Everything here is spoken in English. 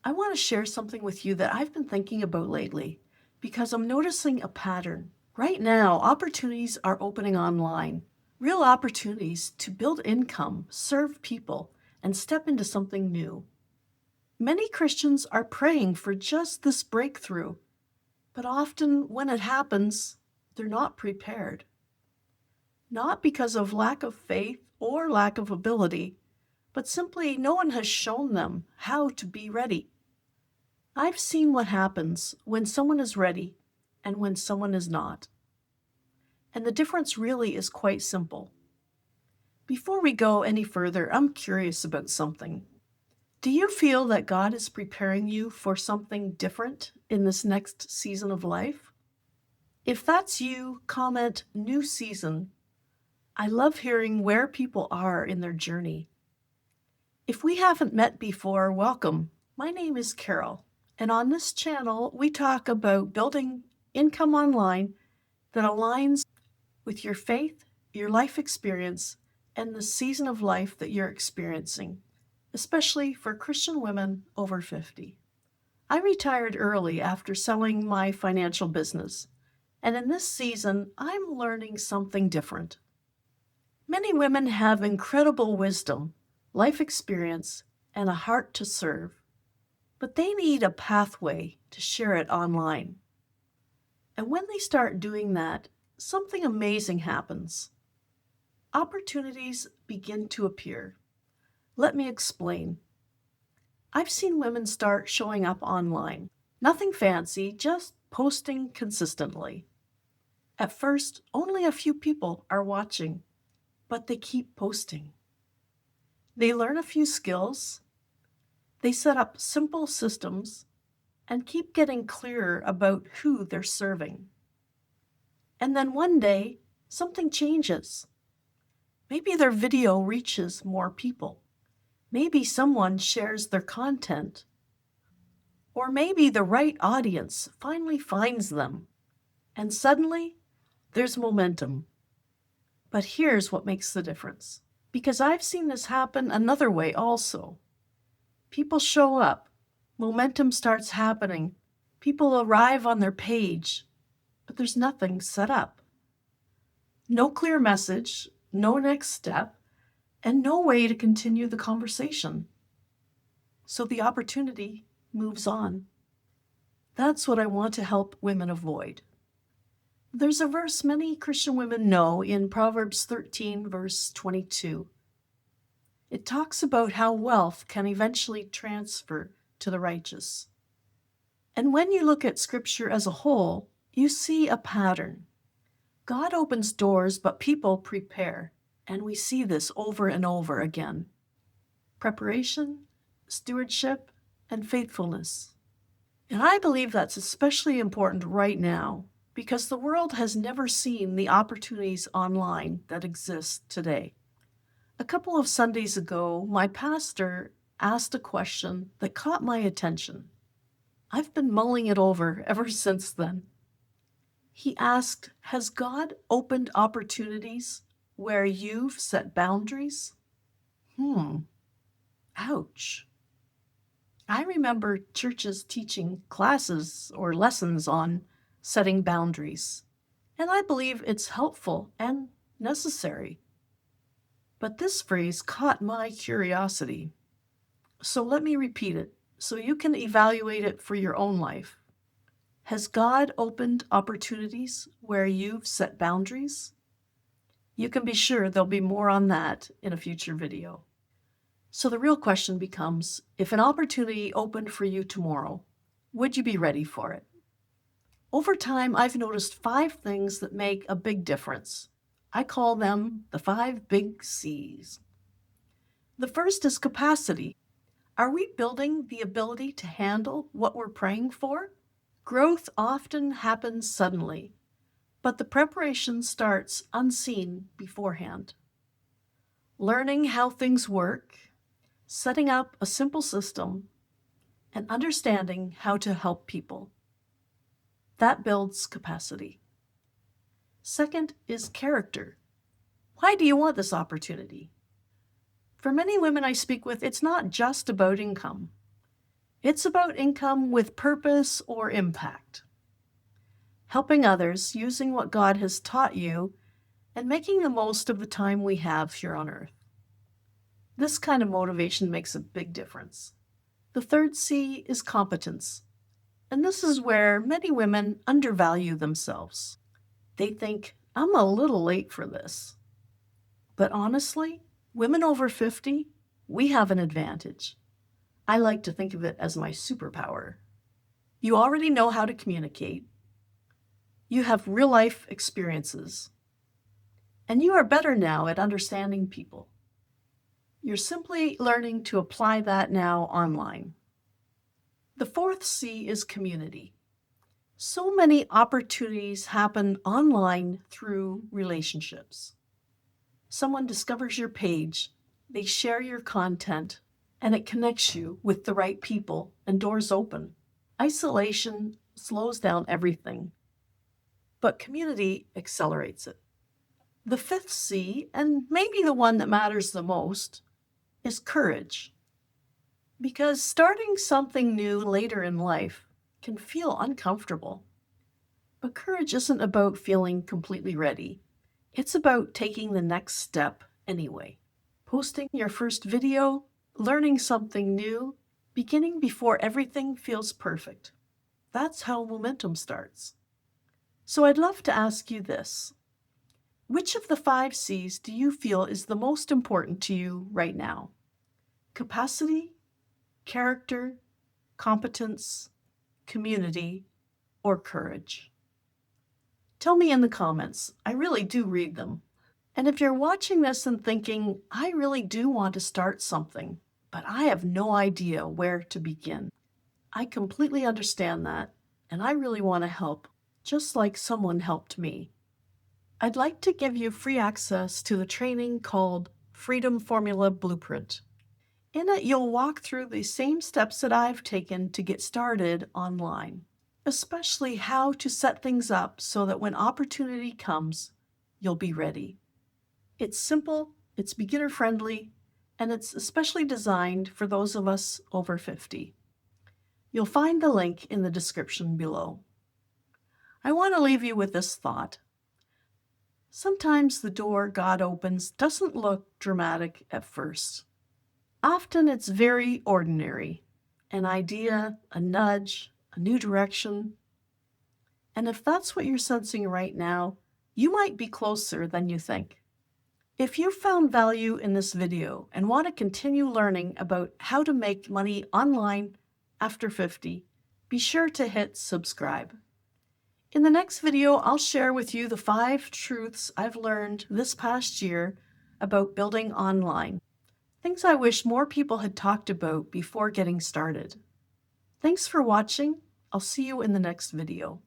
I want to share something with you that I've been thinking about lately because I'm noticing a pattern. Right now, opportunities are opening online. Real opportunities to build income, serve people, and step into something new. Many Christians are praying for just this breakthrough, but often when it happens, they're not prepared. Not because of lack of faith or lack of ability, but simply no one has shown them how to be ready. I've seen what happens when someone is ready and when someone is not. And the difference really is quite simple. Before we go any further, I'm curious about something. Do you feel that God is preparing you for something different in this next season of life? If that's you, comment new season. I love hearing where people are in their journey. If we haven't met before, welcome. My name is Carol, and on this channel, we talk about building income online that aligns with your faith, your life experience, and the season of life that you're experiencing, especially for Christian women over 50. I retired early after selling my financial business, and in this season, I'm learning something different. Many women have incredible wisdom, life experience, and a heart to serve, but they need a pathway to share it online. And when they start doing that, something amazing happens. Opportunities begin to appear. Let me explain. I've seen women start showing up online. Nothing fancy, just posting consistently. At first, only a few people are watching, but they keep posting. They learn a few skills, they set up simple systems, and keep getting clearer about who they're serving. And then one day, something changes. Maybe their video reaches more people. Maybe someone shares their content. Or maybe the right audience finally finds them. And suddenly, there's momentum. But here's what makes the difference. Because I've seen this happen another way also. People show up, momentum starts happening, people arrive on their page, but there's nothing set up. No clear message, no next step, and no way to continue the conversation. So the opportunity moves on. That's what I want to help women avoid. There's a verse many Christian women know in Proverbs 13, verse 22. It talks about how wealth can eventually transfer to the righteous. And when you look at Scripture as a whole, you see a pattern. God opens doors, but people prepare, and we see this over and over again. Preparation, stewardship, and faithfulness. And I believe that's especially important right now because the world has never seen the opportunities online that exist today. A couple of Sundays ago, my pastor asked a question that caught my attention. I've been mulling it over ever since then. He asked, has God opened opportunities where you've set boundaries? Ouch. I remember churches teaching classes or lessons on setting boundaries, and I believe it's helpful and necessary. But this phrase caught my curiosity. So let me repeat it so you can evaluate it for your own life. Has God opened opportunities where you've set boundaries? You can be sure there'll be more on that in a future video. So the real question becomes, if an opportunity opened for you tomorrow, would you be ready for it? Over time, I've noticed 5 things that make a big difference. I call them the 5 big C's. The first is capacity. Are we building the ability to handle what we're praying for? Growth often happens suddenly, but the preparation starts unseen beforehand. Learning how things work, setting up a simple system, and understanding how to help people. That builds capacity. Second is character. Why do you want this opportunity? For many women I speak with, it's not just about income. It's about income with purpose or impact, helping others using what God has taught you and making the most of the time we have here on earth. This kind of motivation makes a big difference. The third C is competence, and this is where many women undervalue themselves. They think, I'm a little late for this. But honestly, women over 50, we have an advantage. I like to think of it as my superpower. You already know how to communicate. You have real life experiences. And you are better now at understanding people. You're simply learning to apply that now online. The fourth C is community. So many opportunities happen online through relationships. Someone discovers your page, they share your content, and it connects you with the right people and doors open. Isolation slows down everything, but community accelerates it. The fifth C, and maybe the one that matters the most, is courage. Because starting something new later in life can feel uncomfortable. But courage isn't about feeling completely ready. It's about taking the next step anyway. Posting your first video, learning something new, beginning before everything feels perfect. That's how momentum starts. So I'd love to ask you this. Which of the 5 C's do you feel is the most important to you right now? Capacity, character, competence, community, or courage? Tell me in the comments. I really do read them. And if you're watching this and thinking, I really do want to start something, but I have no idea where to begin, I completely understand that, and I really want to help, just like someone helped me. I'd like to give you free access to the training called Freedom Formula Blueprint. In it, you'll walk through the same steps that I've taken to get started online, especially how to set things up so that when opportunity comes, you'll be ready. It's simple, it's beginner-friendly, and it's especially designed for those of us over 50. You'll find the link in the description below. I want to leave you with this thought. Sometimes the door God opens doesn't look dramatic at first. Often it's very ordinary. An idea, a nudge, a new direction. And if that's what you're sensing right now, you might be closer than you think. If you found value in this video and want to continue learning about how to make money online after 50, be sure to hit subscribe. In the next video, I'll share with you the 5 truths I've learned this past year about building online. Things I wish more people had talked about before getting started. Thanks for watching. I'll see you in the next video.